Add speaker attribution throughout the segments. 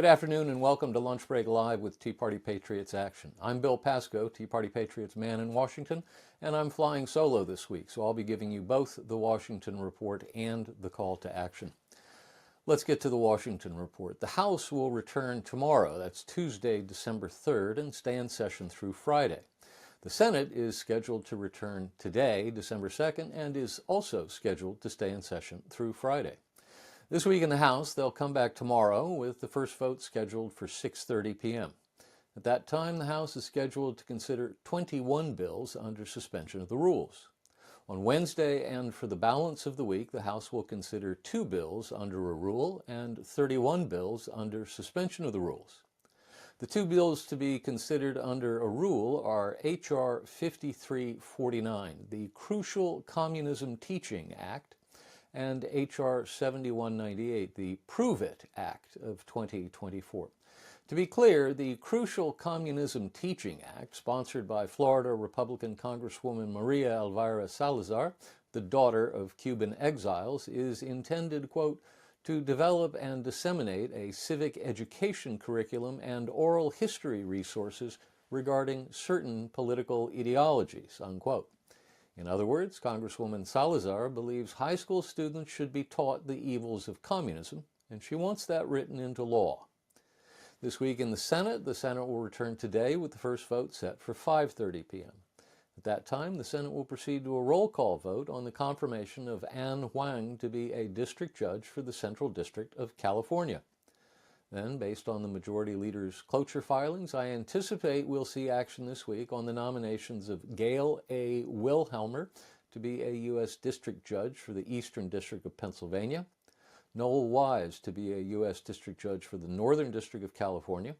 Speaker 1: Good afternoon and welcome to Lunchbreak Live with Tea Party Patriots Action. I'm Bill Pasco, Tea Party Patriots man in Washington, and I'm flying solo this week, so I'll be giving you both the Washington report and the call to action. Let's get to the Washington report. The House will return tomorrow, that's Tuesday, December 3rd, and stay in session through Friday. The Senate is scheduled to return today, December 2nd, and is also scheduled to stay in session through Friday. This week in the House, they'll come back tomorrow with the first vote scheduled for 6:30 p.m. At that time, the House is scheduled to consider 21 bills under suspension of the rules. On Wednesday and for the balance of the week, the House will consider 2 bills under a rule and 31 bills under suspension of the rules. The 2 bills to be considered under a rule are H.R. 5349, the Crucial Communism Teaching Act, and H.R. 7198, the Prove It Act of 2024. To be clear, the Crucial Communism Teaching Act, sponsored by Florida Republican Congresswoman Maria Elvira Salazar, the daughter of Cuban exiles, is intended, quote, to develop and disseminate a civic education curriculum and oral history resources regarding certain political ideologies, unquote. In other words, Congresswoman Salazar believes high school students should be taught the evils of communism, and she wants that written into law. This week in the Senate will return today with the first vote set for 5:30 p.m. At that time, the Senate will proceed to a roll call vote on the confirmation of Anne Huang to be a district judge for the Central District of California. Then, based on the Majority Leader's cloture filings, I anticipate we'll see action this week on the nominations of Gail A. Wilhelmer to be a U.S. District Judge for the Eastern District of Pennsylvania, Noel Wise to be a U.S. District Judge for the Northern District of California,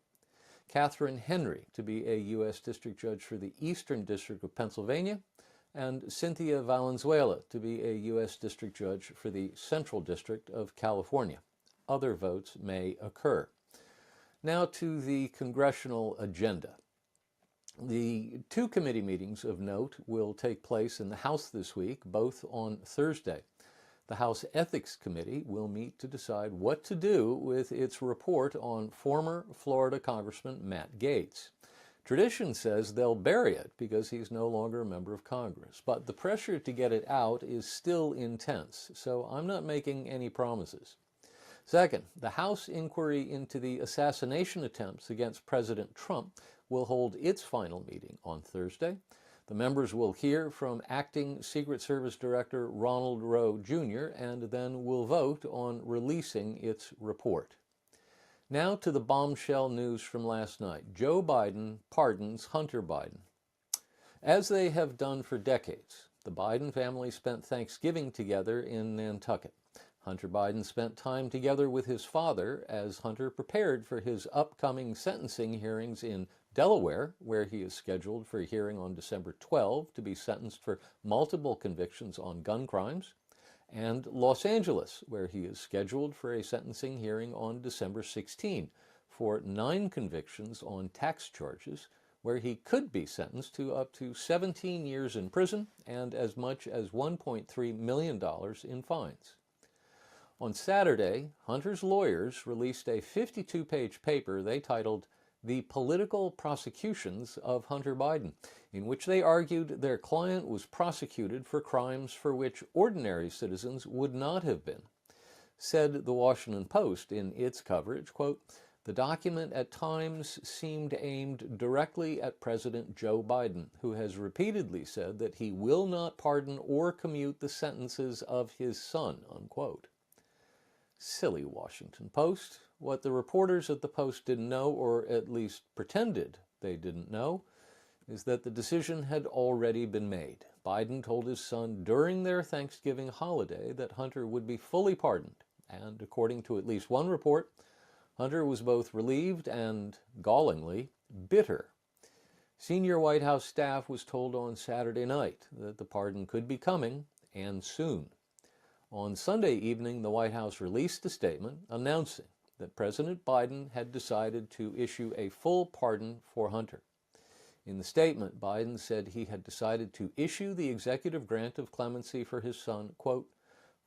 Speaker 1: Catherine Henry to be a U.S. District Judge for the Eastern District of Pennsylvania, and Cynthia Valenzuela to be a U.S. District Judge for the Central District of California. Other votes may occur. Now to the congressional agenda. The 2 committee meetings of note will take place in the House this week, both on Thursday. The House Ethics Committee will meet to decide what to do with its report on former Florida Congressman Matt Gaetz. Tradition says they'll bury it because he's no longer a member of Congress, but the pressure to get it out is still intense, so I'm not making any promises. Second, the House inquiry into the assassination attempts against President Trump will hold its final meeting on Thursday. The members will hear from Acting Secret Service Director Ronald Rowe, Jr., and then will vote on releasing its report. Now to the bombshell news from last night. Joe Biden pardons Hunter Biden. As they have done for decades, the Biden family spent Thanksgiving together in Nantucket. Hunter Biden spent time together with his father as Hunter prepared for his upcoming sentencing hearings in Delaware, where he is scheduled for a hearing on December 12 to be sentenced for multiple convictions on gun crimes, and Los Angeles, where he is scheduled for a sentencing hearing on December 16 for 9 convictions on tax charges, where he could be sentenced to up to 17 years in prison and as much as $1.3 million in fines. On Saturday, Hunter's lawyers released a 52-page paper they titled The Political Prosecutions of Hunter Biden, in which they argued their client was prosecuted for crimes for which ordinary citizens would not have been. Said the Washington Post in its coverage, quote, the document at times seemed aimed directly at President Joe Biden, who has repeatedly said that he will not pardon or commute the sentences of his son, unquote. Silly Washington Post. What the reporters at the Post didn't know, or at least pretended they didn't know, is that the decision had already been made. Biden told his son during their Thanksgiving holiday that Hunter would be fully pardoned, and according to at least one report, Hunter was both relieved and, gallingly, bitter. Senior White House staff was told on Saturday night that the pardon could be coming, and soon. On Sunday evening, the White House released a statement announcing that President Biden had decided to issue a full pardon for Hunter. In the statement, Biden said he had decided to issue the executive grant of clemency for his son, quote,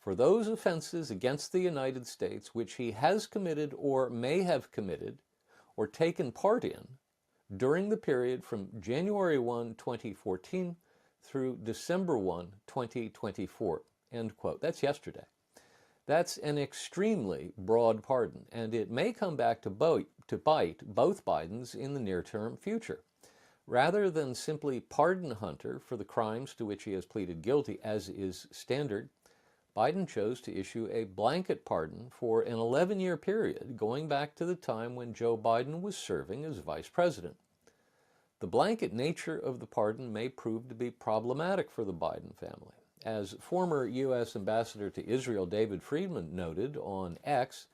Speaker 1: for those offenses against the United States which he has committed or may have committed or taken part in during the period from January 1, 2014 through December 1, 2024, end quote. That's yesterday. That's an extremely broad pardon, and it may come back to bite both Bidens in the near-term future. Rather than simply pardon Hunter for the crimes to which he has pleaded guilty, as is standard, Biden chose to issue a blanket pardon for an 11-year period going back to the time when Joe Biden was serving as vice president. The blanket nature of the pardon may prove to be problematic for the Biden family. As former U.S. Ambassador to Israel David Friedman noted on X,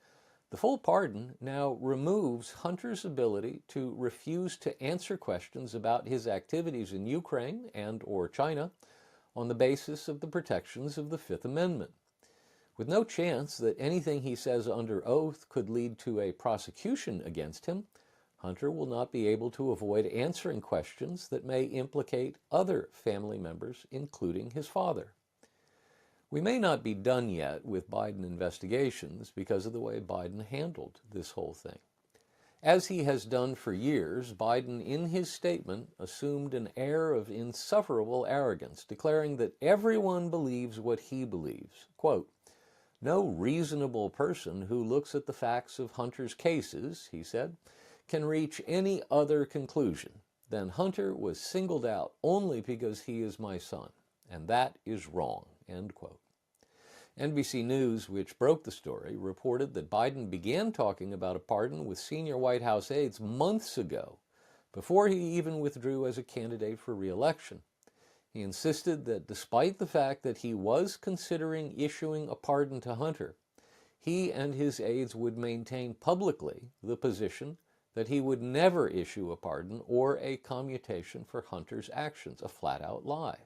Speaker 1: the full pardon now removes Hunter's ability to refuse to answer questions about his activities in Ukraine and/or China on the basis of the protections of the Fifth Amendment. With no chance that anything he says under oath could lead to a prosecution against him, Hunter will not be able to avoid answering questions that may implicate other family members, including his father. We may not be done yet with Biden investigations because of the way Biden handled this whole thing. As he has done for years, Biden, in his statement, assumed an air of insufferable arrogance, declaring that everyone believes what he believes. Quote, "No reasonable person who looks at the facts of Hunter's cases," he said, "can reach any other conclusion than Hunter was singled out only because he is my son, and that is wrong," end quote. NBC News, which broke the story, reported that Biden began talking about a pardon with senior White House aides months ago, before he even withdrew as a candidate for re-election. He insisted that despite the fact that he was considering issuing a pardon to Hunter, he and his aides would maintain publicly the position that he would never issue a pardon or a commutation for Hunter's actions, a flat-out lie.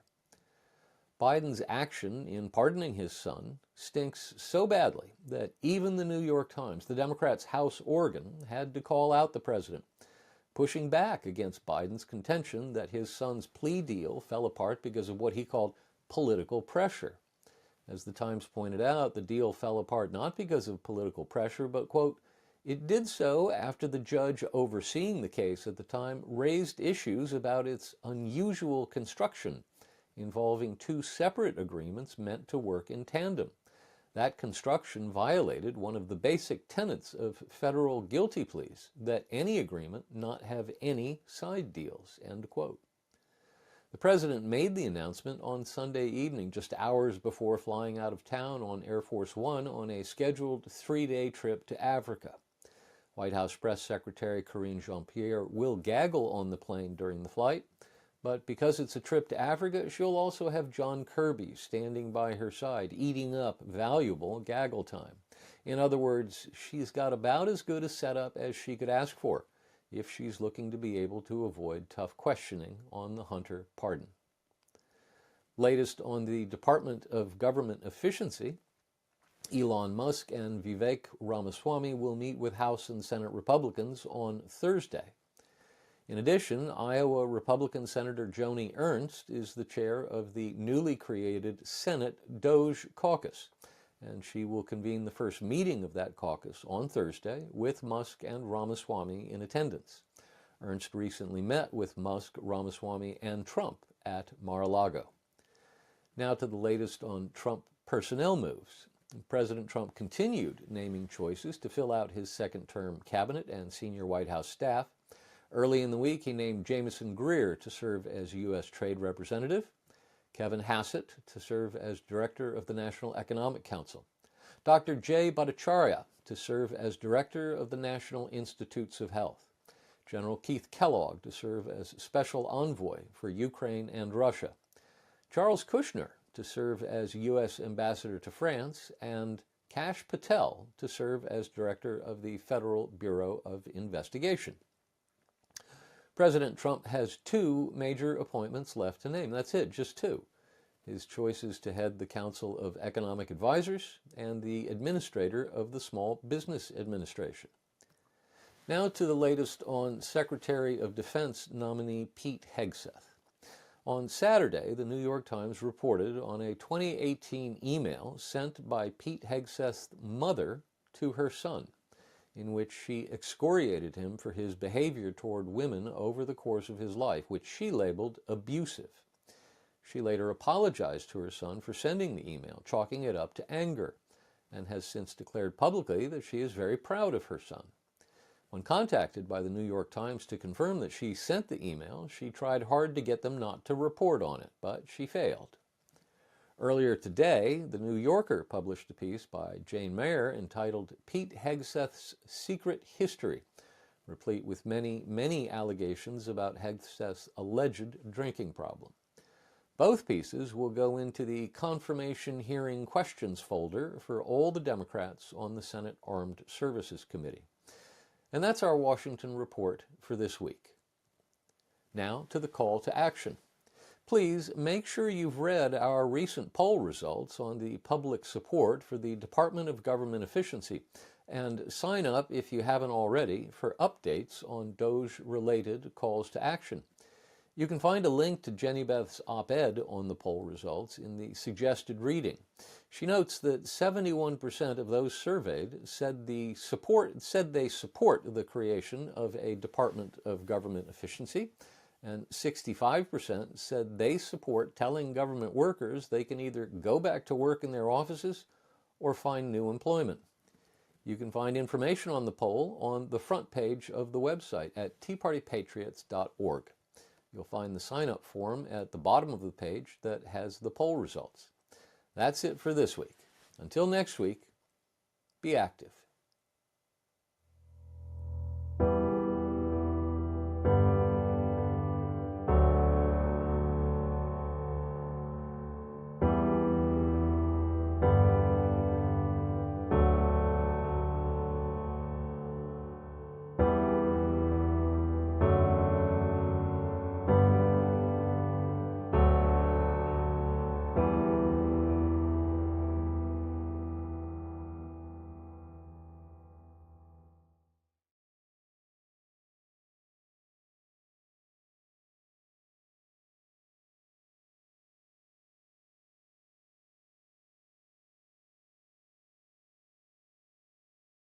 Speaker 1: Biden's action in pardoning his son stinks so badly that even the New York Times, the Democrats' House organ, had to call out the president, pushing back against Biden's contention that his son's plea deal fell apart because of what he called political pressure. As the Times pointed out, the deal fell apart not because of political pressure, but, quote, "It did so after the judge overseeing the case at the time raised issues about its unusual construction involving two separate agreements meant to work in tandem. That construction violated one of the basic tenets of federal guilty pleas, that any agreement not have any side deals," end quote. The president made the announcement on Sunday evening, just hours before flying out of town on Air Force One on a scheduled 3-day trip to Africa. White House Press Secretary Karine Jean-Pierre will gaggle on the plane during the flight, but because it's a trip to Africa, she'll also have John Kirby standing by her side, eating up valuable gaggle time. In other words, she's got about as good a setup as she could ask for if she's looking to be able to avoid tough questioning on the Hunter pardon. Latest on the Department of Government Efficiency, Elon Musk and Vivek Ramaswamy will meet with House and Senate Republicans on Thursday. In addition, Iowa Republican Senator Joni Ernst is the chair of the newly created Senate DOJ caucus, and she will convene the first meeting of that caucus on Thursday with Musk and Ramaswamy in attendance. Ernst recently met with Musk, Ramaswamy, and Trump at Mar-a-Lago. Now to the latest on Trump personnel moves. President Trump continued naming choices to fill out his second-term cabinet and senior White House staff. Early in the week, he named Jamieson Greer to serve as U.S. Trade Representative, Kevin Hassett to serve as Director of the National Economic Council, Dr. Jay Bhattacharya to serve as Director of the National Institutes of Health, General Keith Kellogg to serve as Special Envoy for Ukraine and Russia, Charles Kushner to serve as U.S. Ambassador to France, and Kash Patel to serve as Director of the Federal Bureau of Investigation. President Trump has two major appointments left to name. That's it, just two. His choices to head the Council of Economic Advisors and the Administrator of the Small Business Administration. Now to the latest on Secretary of Defense nominee Pete Hegseth. On Saturday, the New York Times reported on a 2018 email sent by Pete Hegseth's mother to her son, in which she excoriated him for his behavior toward women over the course of his life, which she labeled abusive. She later apologized to her son for sending the email, chalking it up to anger, and has since declared publicly that she is very proud of her son. When contacted by the New York Times to confirm that she sent the email, she tried hard to get them not to report on it, but she failed. Earlier today, The New Yorker published a piece by Jane Mayer entitled Pete Hegseth's Secret History, replete with many allegations about Hegseth's alleged drinking problem. Both pieces will go into the Confirmation Hearing Questions folder for all the Democrats on the Senate Armed Services Committee. And that's our Washington Report for this week. Now to the call to action. Please make sure you've read our recent poll results on the public support for the Department of Government Efficiency, and sign up, if you haven't already, for updates on DOJ-related calls to action. You can find a link to Jenny Beth's op-ed on the poll results in the suggested reading. She notes that 71% of those surveyed said they support the creation of a Department of Government Efficiency, and 65% said they support telling government workers they can either go back to work in their offices or find new employment. You can find information on the poll on the front page of the website at teapartypatriots.org. You'll find the sign-up form at the bottom of the page that has the poll results. That's it for this week. Until next week, be active.